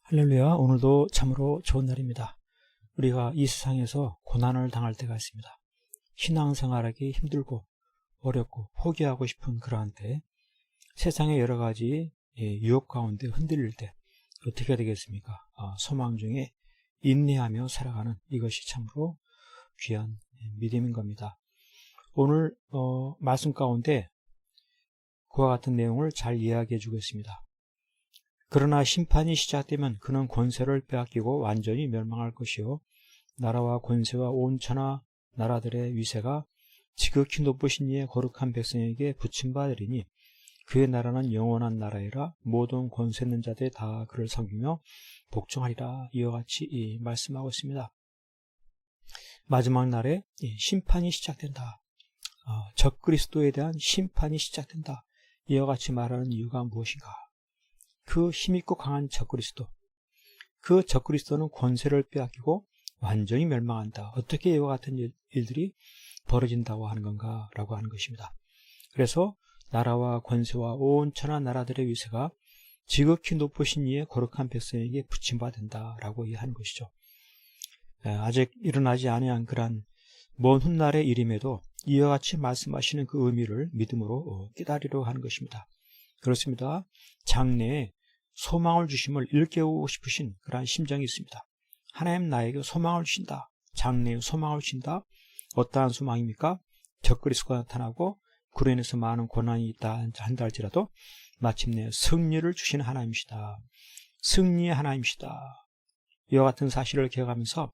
할렐루야. 오늘도 참으로 좋은 날입니다. 우리가 이 세상에서 고난을 당할 때가 있습니다. 신앙생활하기 힘들고 어렵고 포기하고 싶은 그러한 때, 세상의 여러 가지 유혹 가운데 흔들릴 때 어떻게 되겠습니까? 소망 중에 인내하며 살아가는 이것이 참으로 귀한 믿음인 겁니다. 오늘 말씀 가운데 그와 같은 내용을 잘 이야기해 주겠습니다. 그러나 심판이 시작되면 그는 권세를 빼앗기고 완전히 멸망할 것이요, 나라와 권세와 온 천하 나라들의 위세가 지극히 높으신 이의 거룩한 백성에게 붙임받으리니 그의 나라는 영원한 나라이라. 모든 권세 있는 자들이 다 그를 섬기며 복종하리라. 이와 같이 말씀하고 있습니다. 마지막 날에 심판이 시작된다. 적그리스도에 대한 심판이 시작된다. 이와 같이 말하는 이유가 무엇인가? 그 힘있고 강한 적그리스도, 그 적그리스도는 권세를 빼앗기고 완전히 멸망한다. 어떻게 이와 같은 일들이 벌어진다고 하는 건가? 라고 하는 것입니다. 그래서 나라와 권세와 온 천하 나라들의 위세가 지극히 높으신 이의 거룩한 백성에게 붙임받는다 라고 이해하는 것이죠. 아직 일어나지 아니한 그러한 먼 훗날의 일임에도 이와 같이 말씀하시는 그 의미를 믿음으로 깨달으려 하는 것입니다. 그렇습니다. 장래에 소망을 주심을 일깨우고 싶으신 그러한 심정이 있습니다. 하나님 나에게 소망을 주신다. 장래에 소망을 주신다. 어떠한 소망입니까? 적그리스도가 나타나고 그로 인해서 많은 고난이 있다 한다 할지라도 마침내 승리를 주시는 하나님이시다. 승리의 하나님이시다. 이와 같은 사실을 기억하면서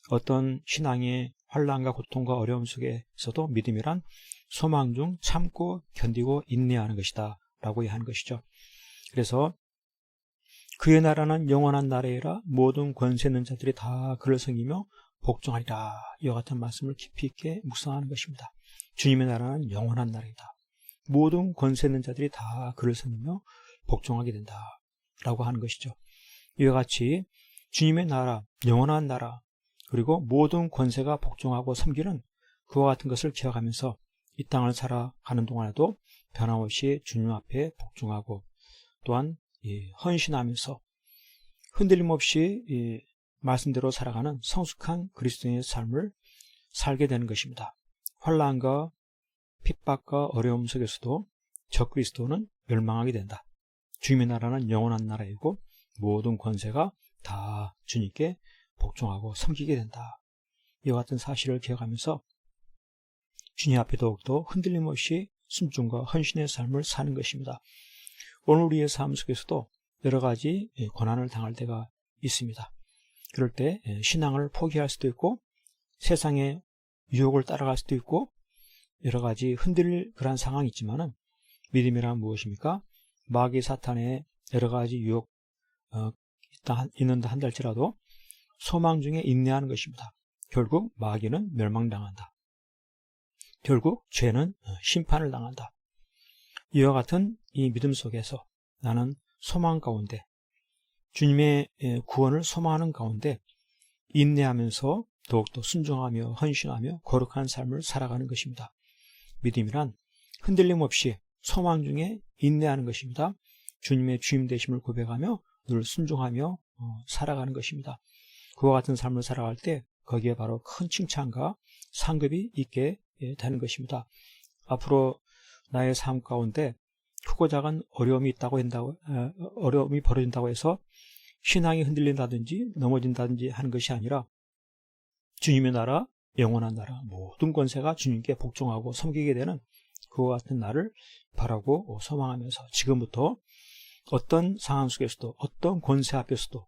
어떤 신앙의 환난과 고통과 어려움 속에서도 믿음이란 소망 중 참고 견디고 인내하는 것이다 라고 이해하는 것이죠. 그래서 그의 나라는 영원한 나라이라. 모든 권세 있는 자들이 다 그를 섬기며 복종하리라. 이와 같은 말씀을 깊이 있게 묵상하는 것입니다. 주님의 나라는 영원한 나라이다. 모든 권세 있는 자들이 다 그를 섬기며 복종하게 된다 라고 하는 것이죠. 이와 같이 주님의 나라, 영원한 나라, 그리고 모든 권세가 복종하고 섬기는 그와 같은 것을 기억하면서 이 땅을 살아가는 동안에도 변함없이 주님 앞에 복종하고 또한 헌신하면서 흔들림 없이 말씀대로 살아가는 성숙한 그리스도인의 삶을 살게 되는 것입니다. 환난과 핍박과 어려움 속에서도 적그리스도는 멸망하게 된다. 주님의 나라는 영원한 나라이고 모든 권세가 다 주님께 복종하고 섬기게 된다. 이와 같은 사실을 기억하면서 주님 앞에 더욱더 흔들림 없이 순종과 헌신의 삶을 사는 것입니다. 오늘 우리의 삶 속에서도 여러 가지 고난을 당할 때가 있습니다. 그럴 때 신앙을 포기할 수도 있고 세상의 유혹을 따라갈 수도 있고 여러 가지 흔들릴 그런 상황이 있지만은 믿음이란 무엇입니까? 마귀 사탄의 여러 가지 유혹 있는다 한다 할지라도 소망 중에 인내하는 것입니다. 결국 마귀는 멸망당한다. 결국 죄는 심판을 당한다. 이와 같은 이 믿음 속에서 나는 소망 가운데 주님의 구원을 소망하는 가운데 인내하면서 더욱더 순종하며 헌신하며 거룩한 삶을 살아가는 것입니다. 믿음이란 흔들림 없이 소망 중에 인내하는 것입니다. 주님의 주임 되심을 고백하며 늘 순종하며 살아가는 것입니다. 그와 같은 삶을 살아갈 때 거기에 바로 큰 칭찬과 상급이 있게 되는 것입니다. 앞으로 나의 삶 가운데 크고 작은 어려움이 어려움이 벌어진다고 해서 신앙이 흔들린다든지 넘어진다든지 하는 것이 아니라 주님의 나라, 영원한 나라, 모든 권세가 주님께 복종하고 섬기게 되는 그와 같은 날을 바라고 소망하면서 지금부터 어떤 상황 속에서도 어떤 권세 앞에서도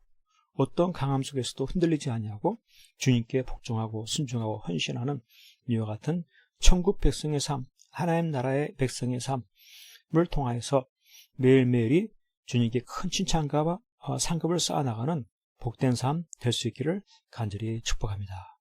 어떤 강함 속에서도 흔들리지 아니하고 주님께 복종하고 순종하고 헌신하는 이와 같은 천국 백성의 삶, 하나님 나라의 백성의 삶을 통하여서 매일매일이 주님께 큰 칭찬과 상급을 쌓아나가는 복된 삶 될 수 있기를 간절히 축복합니다.